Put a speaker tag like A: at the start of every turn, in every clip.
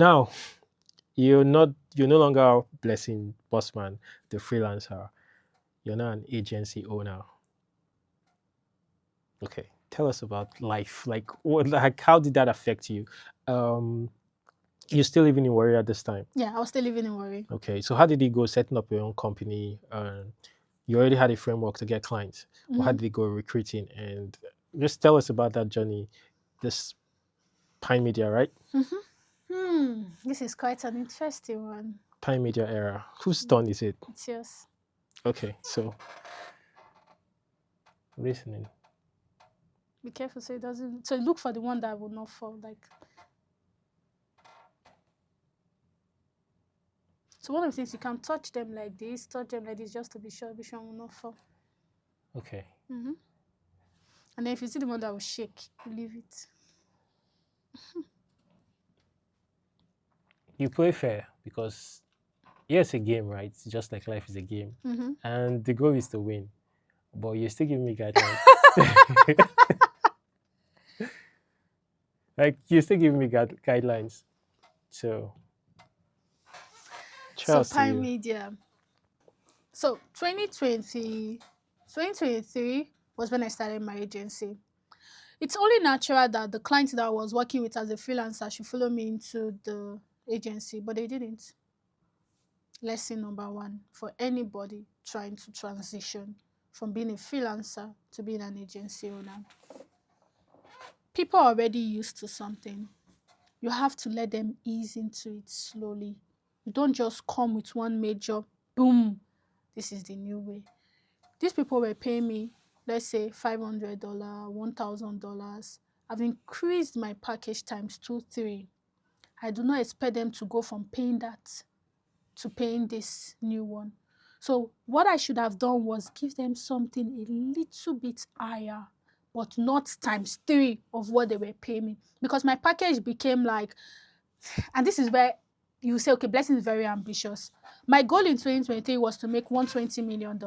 A: Now, you're no longer blessing Bossman, the freelancer. You're now an agency owner. Okay. Tell us about life. Like how did that affect you? Um, you're still living in Warrior at this time.
B: Yeah, I was still living in Warri.
A: Okay. So how did it go setting up your own company? You already had a framework to get clients. But how
B: Mm-hmm.
A: did it go recruiting? And just tell us about that journey. This Pine Media, right?
B: Mm-hmm. This is quite an interesting one.
A: Pine Media era. Whose turn is it?
B: It's yours.
A: Okay. So listening.
B: Be careful so it doesn't. So look for the one that will not fall. Like, so one of the things, you can touch them like this, just to be sure which one will not fall.
A: Okay.
B: Mm-hmm. And then if you see the one that will shake, you leave it.
A: You play fair because yeah, it's a game, right? It's just like life is a game.
B: Mm-hmm.
A: And the goal is to win. But you're still giving me guidelines. Like you're still giving me guidelines. So
B: So
A: trust
B: Pine
A: you.
B: Media. So 2023 was when I started my agency. It's only natural that the client that I was working with as a freelancer should follow me into the agency, but they didn't. Lesson number one for anybody trying to transition from being a freelancer to being an agency owner. People are already used to something. You have to let them ease into it slowly. You don't just come with one major boom. This is the new way. These people were paying me, let's say $500, $1,000. I've increased my package times 2, 3. I do not expect them to go from paying that to paying this new one. So what I should have done was give them something a little bit higher, but not times 3 of what they were paying me. Because my package became like, and this is where you say, okay, Blessing is very ambitious. My goal in 2023 was to make $120 million.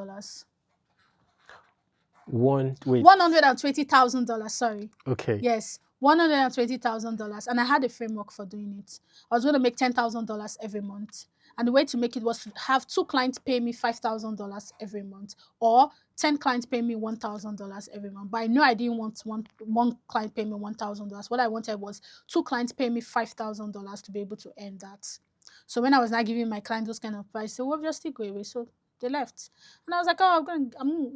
A: Wait.
B: $120,000, sorry.
A: Okay.
B: Yes, $120,000. And I had a framework for doing it. I was going to make $10,000 every month. And the way to make it was to have 2 clients pay me $5,000 every month, or 10 clients pay me $1,000 every month. But I knew I didn't want one client pay me $1,000. What I wanted was 2 clients pay me $5,000 to be able to earn that. So when I was not giving my clients those kind of prices, they will obviously go away. So they left. And I was like, oh, I'm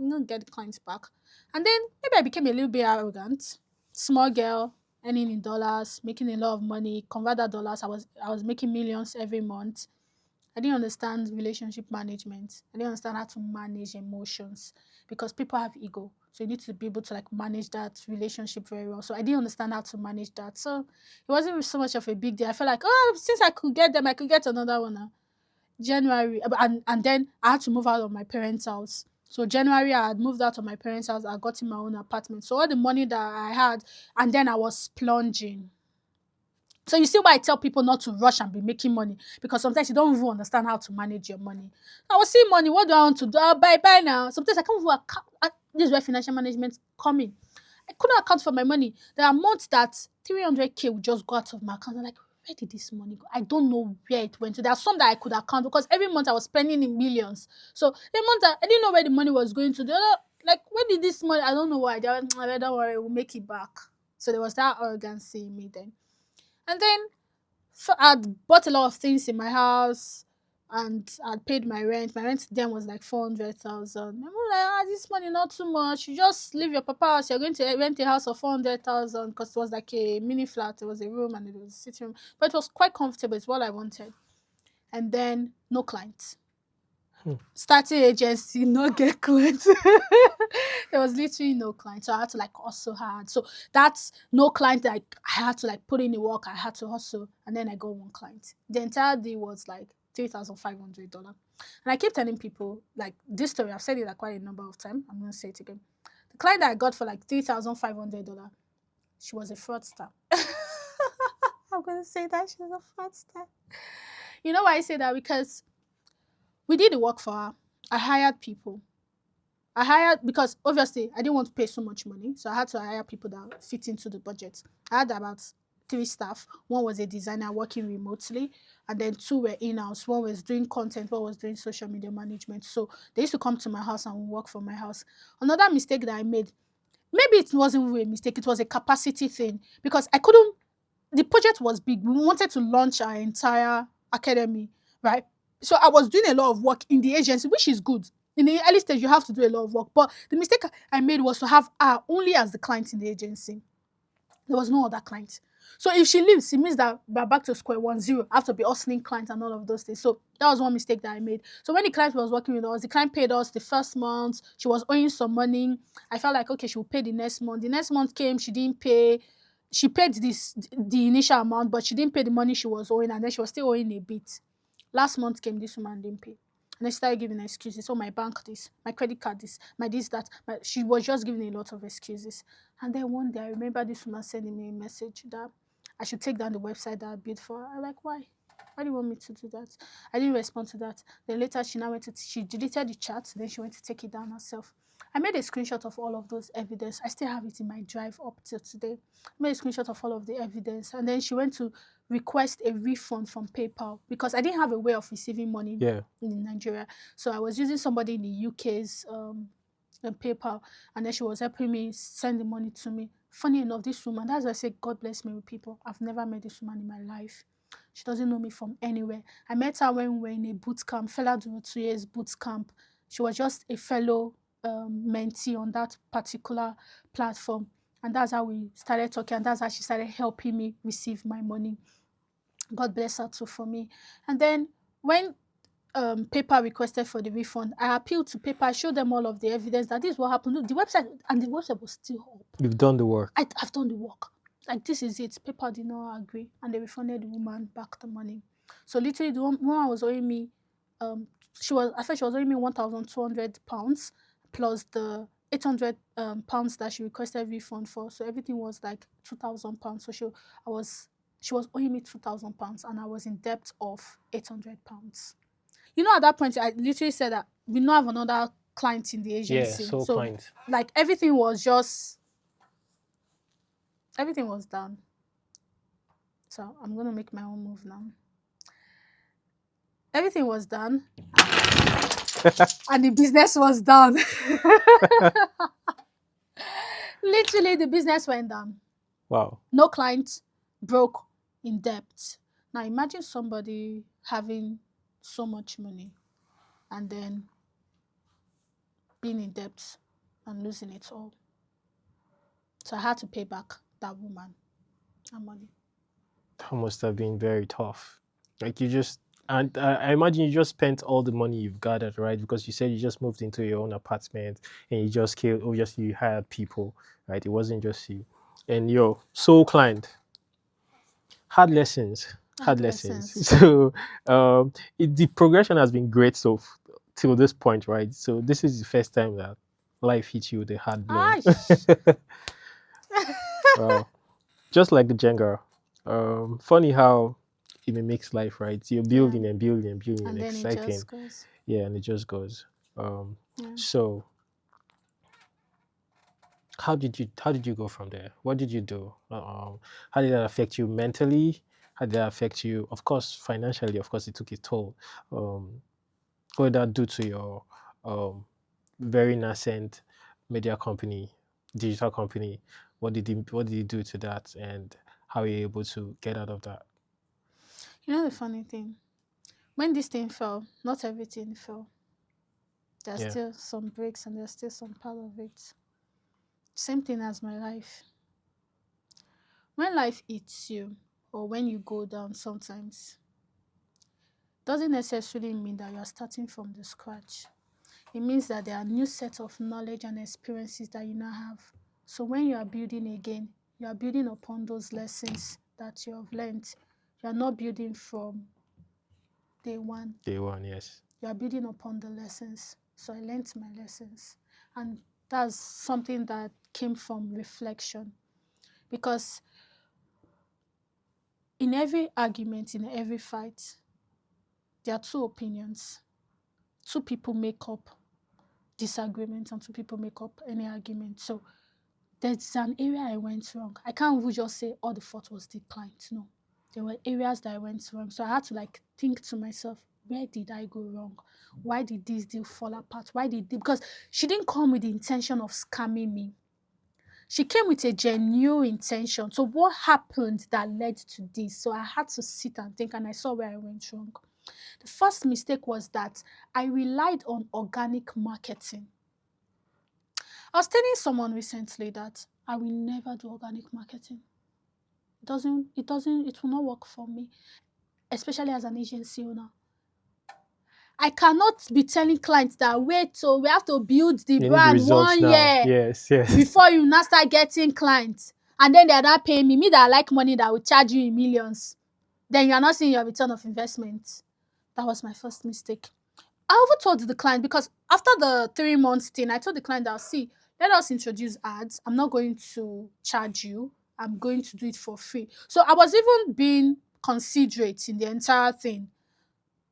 B: going to get the clients back. And then maybe I became a little bit arrogant. Small girl, earning in dollars, making a lot of money, convert that dollars. I was making millions every month. I didn't understand relationship management. I didn't understand how to manage emotions because people have ego. So you need to be able to like manage that relationship very well. So I didn't understand how to manage that. So it wasn't so much of a big deal. I felt like, oh, since I could get them, I could get another one now. January, and then I had to move out of my parents' house. So January, I had moved out of my parents' house. I got in my own apartment. So all the money that I had, and then I was splurging. So you see why I tell people not to rush and be making money, because sometimes you don't even understand how to manage your money. I was seeing money. What do I want to do? I'll buy now. Sometimes I can't even account. This is where financial management coming. I couldn't account for my money. There are months that 300K would just go out of my account. I'm like, where did this money go? I don't know where it went to. There are some that I could account because every month I was spending in millions. So the month that I didn't know where the money was going to. The other, like, where did this money? I don't know why. Don't worry, we'll make it back. So there was that arrogancy in me then. And then I'd bought a lot of things in my house and I'd paid my rent. My rent then was like 400,000. I'm like, this money not too much. You just leave your papa house. You're going to rent a house of 400,000 because it was like a mini flat. It was a room and it was a sitting room. But it was quite comfortable. It's what I wanted. And then no clients. Starting agency, no get clients. There was literally no client. So I had to like hustle hard. So that's no client, like I had to like put in the work, I had to hustle, and then I got one client. The entire deal was like $3,500. And I keep telling people like this story, I've said it like quite a number of times. I'm gonna say it again. The client that I got for like $3,500, she was a fraudster. I'm gonna say that she was a fraudster. You know why I say that? Because we did the work for her. I hired people. Because obviously I didn't want to pay so much money. So I had to hire people that fit into the budget. I had about three staff. One was a designer working remotely, and then two were in-house. One was doing content, one was doing social media management. So they used to come to my house and work from my house. Another mistake that I made, maybe it wasn't really a mistake, it was a capacity thing, because I couldn't, the project was big. We wanted to launch our entire academy, right? So I was doing a lot of work in the agency, which is good. In the early stage, you have to do a lot of work. But the mistake I made was to have her only as the client in the agency. There was no other client. So if she leaves, it means that we're back to square one, zero. I have to be hustling clients and all of those things. So that was one mistake that I made. So when the client was working with us, the client paid us the first month. She was owing some money. I felt like, okay, she will pay the next month. The next month came, she didn't pay. She paid the initial amount, but she didn't pay the money she was owing, and then she was still owing a bit. Last month came, this woman didn't pay. And I started giving excuses. Oh, my bank this, my credit card this, my this, that. She was just giving a lot of excuses. And then one day I remember this woman sending me a message that I should take down the website that I built for her. I'm like, why? Why do you want me to do that? I didn't respond to that. Then later she now she deleted the chat, then she went to take it down herself. I made a screenshot of all of those evidence. I still have it in my drive up till today. I made a screenshot of all of the evidence. And then she went to request a refund from PayPal because I didn't have a way of receiving money in Nigeria. So I was using somebody in the UK's PayPal, and then she was helping me send the money to me. Funny enough, this woman, that's why I say God bless me with people. I've never met this woman in my life. She doesn't know me from anywhere. I met her when we were in a boot camp, Fella 2 years boot camp. She was just a fellow mentee on that particular platform. And that's how we started talking, and that's how she started helping me receive my money. God bless her too for me. And then when PayPal requested for the refund, I appealed to PayPal, I showed them all of the evidence that this is what happened. Look, the website was still up.
A: You've done the work.
B: I've done the work. Like, this is it. PayPal did not agree, and they refunded the woman back the money. So literally, the woman was owing me, she was owing me £1,200 plus the £800 that she requested refund for. So everything was like £2,000. So she was owing me £2,000, and I was in debt of £800. You know, at that point, I literally said that we don't have another client in the agency.
A: Yeah, so client.
B: Like, everything was done. So I'm going to make my own move now. Everything was done. And the business was done. Literally, the business went down.
A: Wow.
B: No client, broke, in debt. Now imagine somebody having so much money and then being in debt and losing it all. So I had to pay back that woman her money.
A: That must have been very tough. Like, you just, and I imagine you just spent all the money you've gathered, right? Because you said you just moved into your own apartment and you just killed, obviously you hired people, right? It wasn't just you. And your sole client had lessons. So the progression has been great till this point, right? So this is the first time that life hits you with a hard blow. Wow. Just like the Jenga. Funny how it makes life, right? You're building and building and building and
B: then
A: exciting.
B: it just goes.
A: Yeah, and it just goes. So how did you go from there? What did you do? How did that affect you mentally? How did that affect you? Of course, financially, of course, it took a toll. What did that do to your very nascent media company, digital company? What did you do to that, and how are you able to get out of that?
B: You know the funny thing? When this thing fell, not everything fell. There's still some breaks and there's still some part of it. Same thing as my life. When life eats you or when you go down sometimes, doesn't necessarily mean that you are starting from the scratch. It means that there are new set of knowledge and experiences that you now have. So when you are building again, you are building upon those lessons that you have learned. You are not building from day one.
A: Day one, yes.
B: You are building upon the lessons. So I learned my lessons. And that's something that came from reflection. Because in every argument, in every fight, there are two opinions. Two people make up disagreement and two people make up any argument. So There's an area I went wrong. I can't even just say all the fault was the client. No. There were areas that I went wrong. So I had to like think to myself, where did I go wrong? Why did this deal fall apart? Because she didn't come with the intention of scamming me. She came with a genuine intention. So what happened that led to this? So I had to sit and think, and I saw where I went wrong. The first mistake was that I relied on organic marketing. I was telling someone recently that I will never do organic marketing. It will not work for me, especially as an agency owner. I cannot be telling clients that wait, so we have to build the
A: You need the
B: brand
A: results
B: 1
A: now.
B: year
A: Yes, yes.
B: before you now start getting clients. And then they're not paying me. Me that I like money that will charge you in millions. Then you're not seeing your return of investment. That was my first mistake. I even told the client, because after the 3 months thing, I told the client that, see, let us introduce ads. I'm not going to charge you. I'm going to do it for free. So I was even being considerate in the entire thing,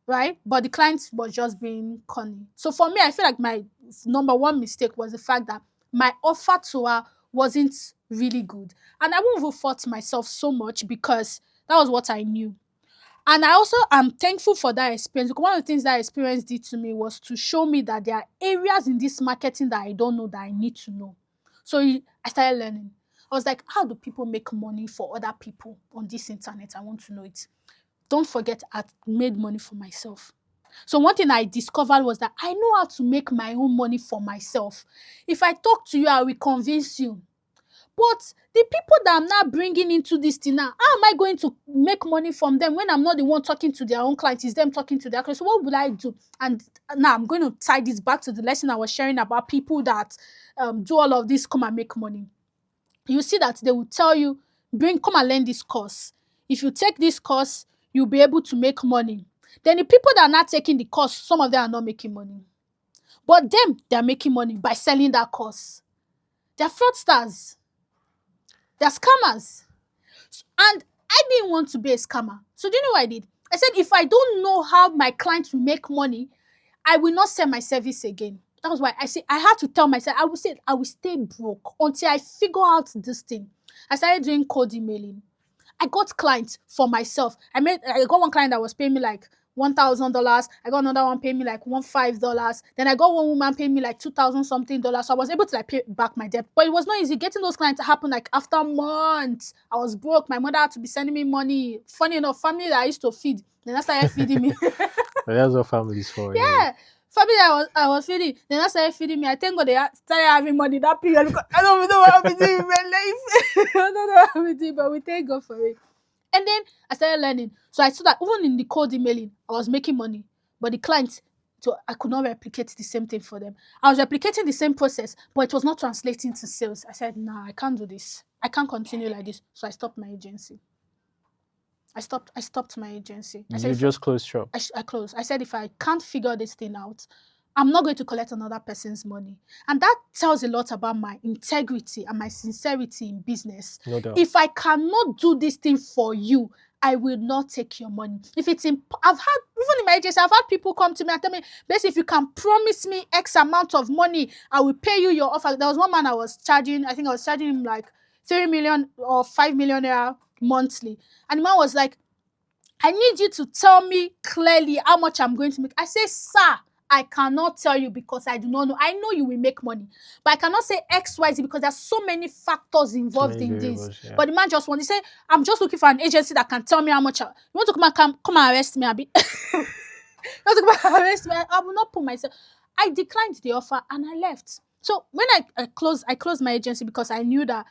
B: right? But the client was just being cunning. So for me, I feel like my number one mistake was the fact that my offer to her wasn't really good. And I won't even fault myself so much because that was what I knew. And I also am thankful for that experience, because one of the things that experience did to me was to show me that there are areas in this marketing that I don't know that I need to know. So I started learning. I was like, how do people make money for other people on this internet? I want to know it. Don't forget, I made money for myself. So one thing I discovered was that I know how to make my own money for myself. If I talk to you, I will convince you. But the people that I'm now bringing into this thing now, how am I going to make money from them when I'm not the one talking to their own clients? It's them talking to their clients. So what would I do? And now I'm going to tie this back to the lesson I was sharing about people that do all of this, come and make money. You see that they will tell you, come and learn this course. If you take this course, you'll be able to make money. Then the people that are not taking the course, some of them are not making money. But them, they're making money by selling that course. They're fraudsters. They're scammers. And I didn't want to be a scammer. So do you know what I did? I said, if I don't know how my clients will make money, I will not sell my service again. That was why I said I had to tell myself, I will stay broke until I figure out this thing. I started doing cold emailing. I got clients for myself. I got one client that was paying me like $1,000. I got another one paying me like $1,500. Then I got one woman paying me like 2,000 something dollars. So I was able to like pay back my debt. But it was not easy. Getting those clients to happen like after months. I was broke. My mother had to be sending me money. Funny enough, family that I used to feed, then I started feeding me.
A: But that's what family is for, anyway.
B: Yeah. Family I was feeding. Then I started feeding me. I thank God they started having money that period, because I don't even know what I'm doing in my life. I don't know what I'm doing, but we thank God for it. And then I started learning. So I saw that even in the cold emailing, I was making money. But the clients, so I could not replicate the same thing for them. I was replicating the same process, but it was not translating to sales. I said, nah, I can't do this. I can't continue like this. So I stopped my agency. I stopped my agency. I said,
A: You just closed shop.
B: I closed. I said, if I can't figure this thing out, I'm not going to collect another person's money. And that tells a lot about my integrity and my sincerity in business.
A: No doubt.
B: If I cannot do this thing for you, I will not take your money. If it's I've had, even in my agency, I've had people come to me and tell me, basically, if you can promise me X amount of money, I will pay you your offer. There was one man I was charging him like 3 million or 5 million naira monthly. And the man was like, I need you to tell me clearly how much I'm going to make. I say, sir, I cannot tell you because I do not know. I know you will make money, but I cannot say X, Y, Z because there's so many factors involved in this.
A: Yeah.
B: But the man just wanted to say, I'm just looking for an agency that can tell me how much. You want to come and arrest me, Abby? You want to come and arrest me? I will not put myself. I declined the offer and I left. So when I closed my agency because I knew that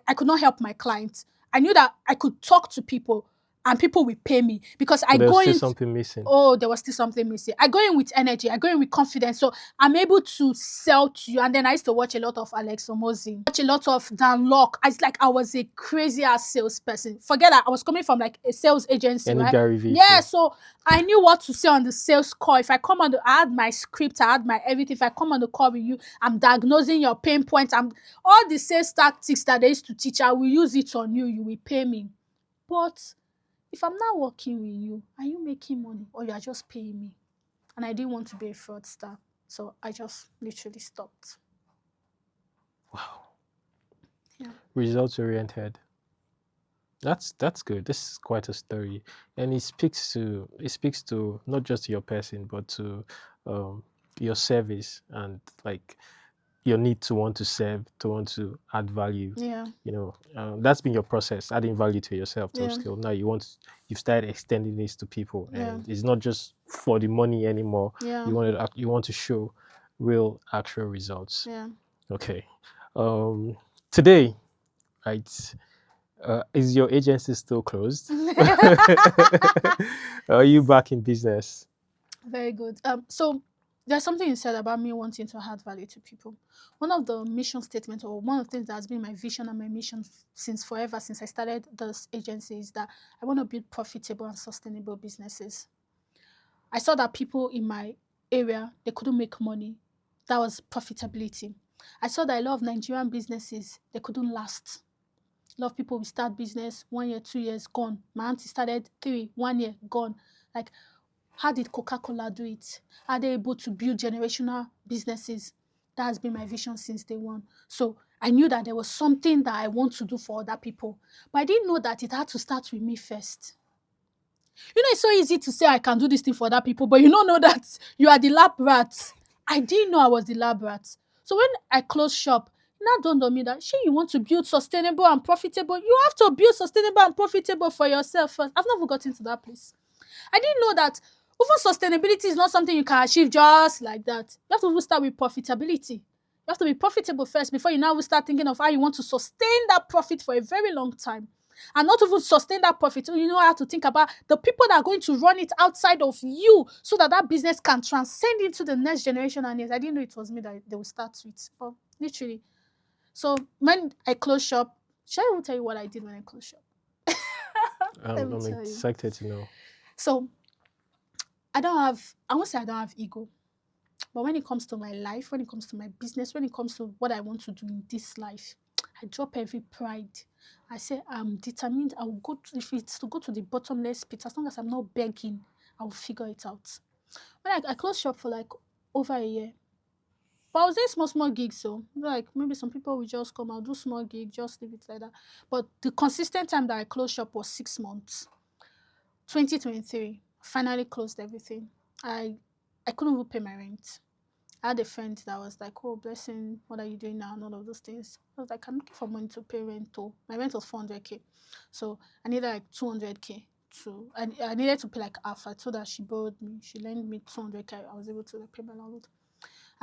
B: I could not help my clients. I knew that I could talk to people and people will pay me because I
A: But
B: go
A: there's
B: in.
A: still something missing.
B: Oh, there was still something missing. I go in with energy. I go in with confidence. So I'm able to sell to you. And then I used to watch a lot of Alex Omozi, watch a lot of Dan Locke. I was a crazy ass salesperson. Forget that I was coming from like a sales agency,
A: Any
B: right?
A: Gary Vee
B: Yeah,
A: too.
B: so I knew what to say on the sales call. If I come on I had my script, I had my everything. If I come on the call with you, I'm diagnosing your pain points. I'm all the sales tactics that they used to teach. I will use it on you. You will pay me. But if I'm not working with you, are you making money or you are just paying me? And I didn't want to be a fraudster. So I just literally stopped.
A: Wow. Results oriented. That's good. This is quite a story, and it speaks to not just your person, but to um, your service and like your need to want to serve, to want to add value.
B: Yeah.
A: That's been your process, adding value to yourself, to
B: Yeah.
A: skill. Now you've started extending this to people,
B: Yeah.
A: and it's not just for the money anymore.
B: Yeah.
A: You want to show real actual results.
B: Yeah.
A: Okay. Today, right? Is your agency still closed? Are you back in business?
B: Very good. So there's something you said about me wanting to add value to people. One of the mission statements, or one of the things that has been my vision and my mission since forever, since I started this agency, is that I want to build profitable and sustainable businesses. I saw that people in my area, they couldn't make money. That was profitability. I saw that a lot of Nigerian businesses, they couldn't last. A lot of people will start business 1 year, 2 years, gone. My auntie started 3, 1 year, gone. Like, how did Coca-Cola do it? Are they able to build generational businesses? That has been my vision since day one. So I knew that there was something that I want to do for other people. But I didn't know that it had to start with me first. It's so easy to say I can do this thing for other people, but you don't know that you are the lab rat. I didn't know I was the lab rat. So when I closed shop, it now dawned on me that you want to build sustainable and profitable. You have to build sustainable and profitable for yourself first. I've never gotten to that place. I didn't know that even sustainability is not something you can achieve just like that. You have to even start with profitability. You have to be profitable first before you now will start thinking of how you want to sustain that profit for a very long time. And not even sustain that profit. You have to think about the people that are going to run it outside of you so that that business can transcend into the next generation. And yes, I didn't know it was me that they will start with. But literally. So when I closed shop, shall I even tell you what I did when I closed shop? Let me
A: I'm
B: tell you.
A: excited to know.
B: So I won't say I don't have ego. But when it comes to my life, when it comes to my business, when it comes to what I want to do in this life, I drop every pride. I say I'm determined. I will if it's to go to the bottomless pit, as long as I'm not begging, I will figure it out. When I closed shop for like over a year. But I was doing small gigs, so like maybe some people will just come, I'll do small gig, just leave it like that. But the consistent time that I closed shop was 6 months. 2023, finally closed everything. I couldn't even pay my rent. I had a friend that was like, "Oh, blessing, what are you doing now?" and all of those things. I was like, "I'm looking for money to pay rent too." My rent was 400K. So I needed like 200K I needed to pay like half. I told her, she borrowed me. She lent me 200K. I was able to like pay my landlord.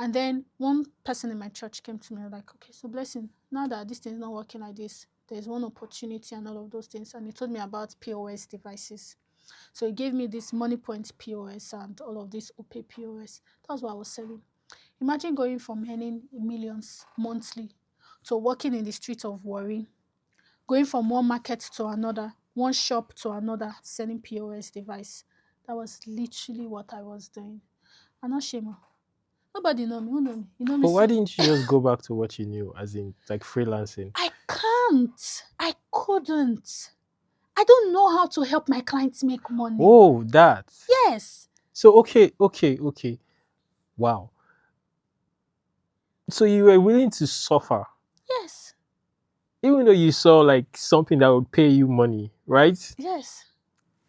B: And then one person in my church came to me like, "Okay, so blessing, now that this thing is not working like this, there's one opportunity and all of those things." And he told me about POS devices. So he gave me this Money Point POS and all of this OPay POS. That's what I was selling. Imagine going from earning millions monthly to working in the streets of worry, going from one market to another, one shop to another, selling POS device. That was literally what I was doing. I'm not shame. Nobody know me. Who know me? You know me,
A: But why
B: see?
A: didn't you just go back to what you knew, as in like freelancing?
B: I can't. I couldn't. I don't know how to help my clients make money.
A: Oh, that.
B: Yes.
A: So okay. Wow. So you were willing to suffer,
B: Yes.
A: even though you saw like something that would pay you money, right?
B: Yes.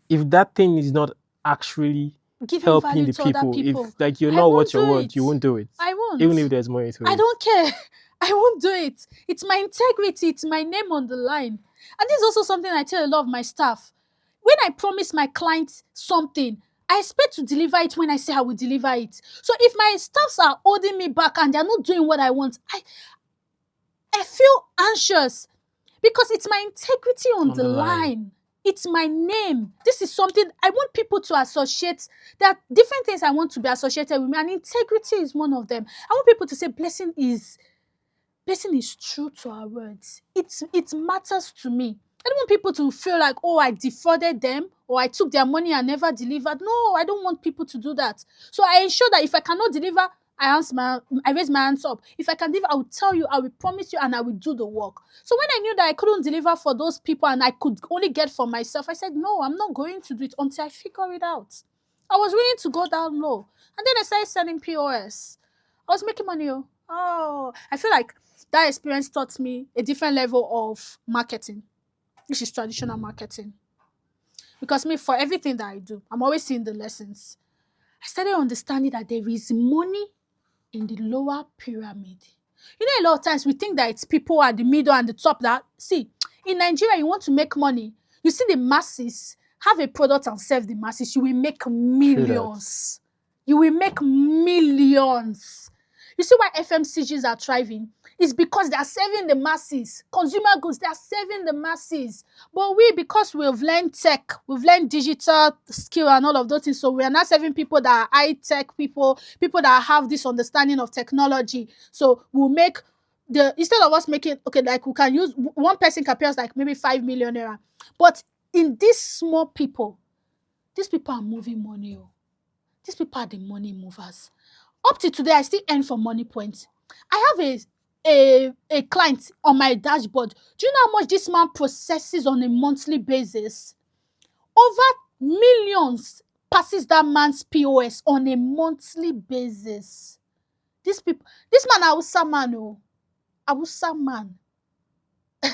A: If that thing is not actually
B: Giving
A: helping
B: value
A: the
B: to other
A: people,
B: people.
A: if like you're
B: I
A: not
B: won't
A: what you
B: do
A: want,
B: it.
A: you won't do it.
B: I won't.
A: Even if there's money to it.
B: I don't care. I won't do it. It's my integrity. It's my name on the line. And this is also something I tell a lot of my staff. When I promise my clients something, I expect to deliver it when I say I will deliver it. So if my staffs are holding me back and they're not doing what I want, I feel anxious because it's my integrity on the line. It's my name. This is something I want people to associate. There are different things I want to be associated with me, and integrity is one of them. I want people to say blessing is true to our words. It matters to me. I don't want people to feel like, oh, I defrauded them or I took their money and never delivered. No, I don't want people to do that. So I ensure that if I cannot deliver, I raise my hands up. If I can deliver, I will tell you, I will promise you, and I will do the work. So when I knew that I couldn't deliver for those people and I could only get for myself, I said, no, I'm not going to do it until I figure it out. I was willing to go down low. And then I started selling POS. I was making money. I feel like that experience taught me a different level of marketing, which is traditional marketing. Because me, for everything that I do, I'm always seeing the lessons. I started understanding that there is money in the lower pyramid. You know, a lot of times we think that it's people at the middle and the top that, see, in Nigeria, you want to make money. You see the masses, have a product and serve the masses, you will make millions. You will make millions. You see why FMCGs are thriving? It's because they are serving the masses. Consumer goods, they are serving the masses. But we, because we've learned tech, we've learned digital skill and all of those things, so we are not serving people that are high-tech people that have this understanding of technology. So we'll make instead of us making, okay, like we can use, one person can pay us like maybe 5 million naira. But in these small people, these people are moving money. Oh. These people are the money movers. Up to today, I still earn from Money Point. I have a client on my dashboard. Do you know how much this man processes on a monthly basis? Over millions passes that man's POS on a monthly basis. This man, Hausa man, oh, Hausa man.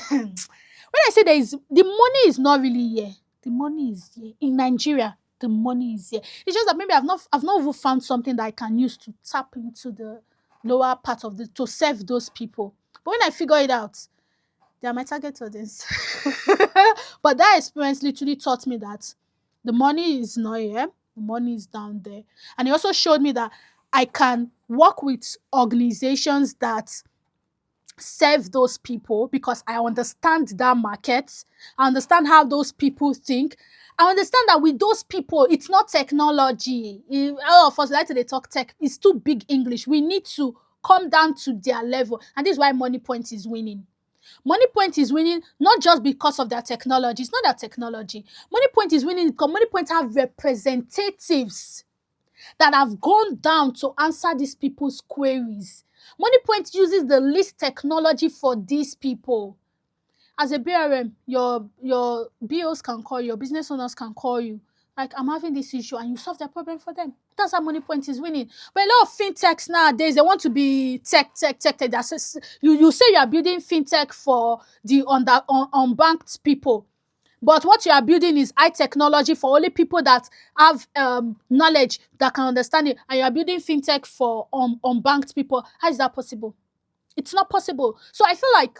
B: When I say the money is not really here. The money is here. In Nigeria, the money is here. It's just that maybe I've not even found something that I can use to tap into the lower part of to serve those people. But when I figure it out, they are my target audience. But that experience literally taught me that the money is not here, the money is down there. And it also showed me that I can work with organizations that serve those people because I understand that market. I understand how those people think. I understand that with those people, it's not technology. All of us like to talk tech. It's too big English. We need to come down to their level. And this is why Money Point is winning. Money Point is winning not just because of their technology. It's not their technology. Money Point is winning because Money Point have representatives that have gone down to answer these people's queries. Money Point uses the least technology for these people. As a BRM, your BOs can call you, your business owners can call you. Like, I'm having this issue, and you solve their problem for them. That's how Money Point is winning. But a lot of fintechs nowadays, they want to be tech. You say you are building fintech for the unbanked people. But what you are building is high technology for only people that have knowledge, that can understand it. And you are building fintech for unbanked people. How is that possible? It's not possible. So I feel like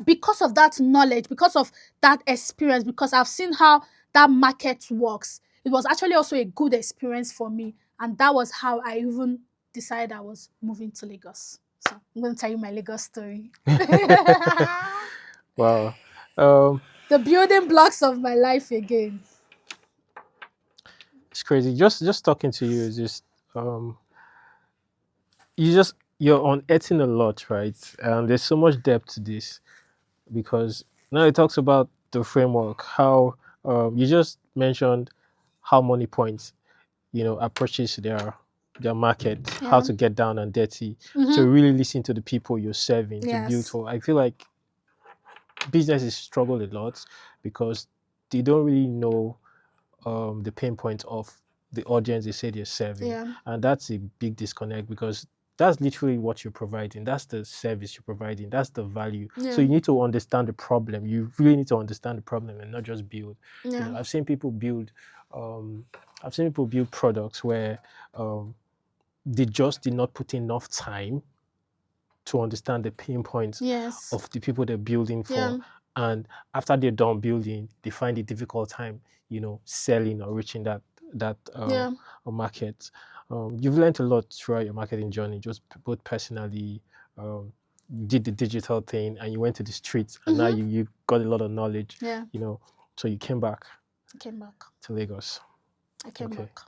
B: because of that knowledge, because of that experience, because I've seen how that market works, it was actually also a good experience for me. And that was how I even decided I was moving to Lagos. So I'm going to tell you my Lagos story.
A: Wow.
B: The building blocks of my life again.
A: It's crazy. Just talking to you is just you're unearthing a lot, right? There's so much depth to this because now it talks about the framework, how you just mentioned how Money Points, approaches their market, how to get down and dirty, to really listen to the people you're serving, to build for. I feel like businesses struggle a lot because they don't really know the pain point of the audience they say they're serving. And that's a big disconnect because that's literally what you're providing. That's the service you're providing. That's the value. So you need to understand the problem. You really need to understand the problem and not just build. I've seen people build products where they just did not put enough time to understand the pain points of the people they're building for. And after they're done building, they find a difficult time, selling or reaching that market. You've learned a lot throughout your marketing journey, just both personally. You did the digital thing and you went to the streets and now you got a lot of knowledge. So you came back.
B: I came back
A: To Lagos.
B: I came back.